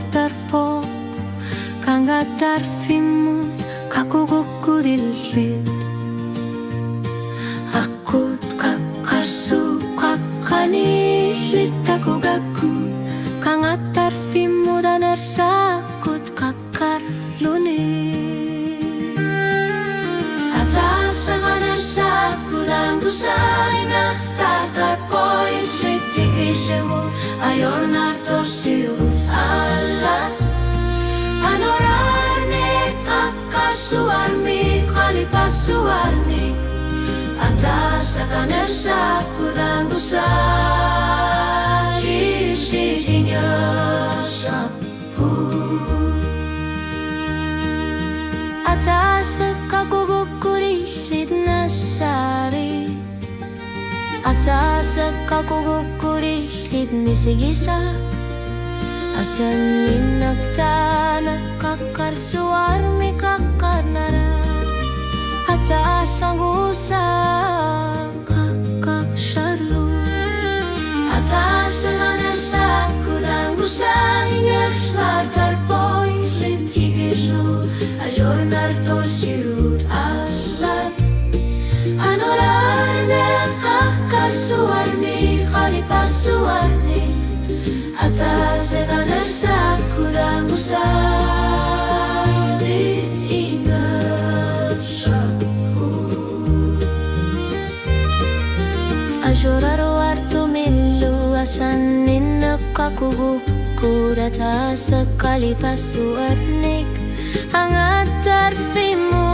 tarpo kanga tarfimu kakugukudilid akut kakarsu kakanilit takugaku kanga tarfimu dan ersakut kakar luni atas sangan ersaku dan kusainak tartarpoin sritikisemu ayor nartosiut Allah anorarne kakasuarmi kalipasuarni atas akan ersaku dan kusai istihinya sapu atas kakugukurilit nasari atas kakugukurilit misigisa asanin nagtana kakarsuarmi kakarnara atas ang usang kakaksyarlo atas ang anersaku dan gusang ingat lartarpoy litigirlo ayor nartorsiut alat anorarne kakasuarmi kalipasuarni atas ang anersaku dan gusang ingat Asyuraro artu milu asanin nakakugukur atas sekali pasuarnik hangat tarfimu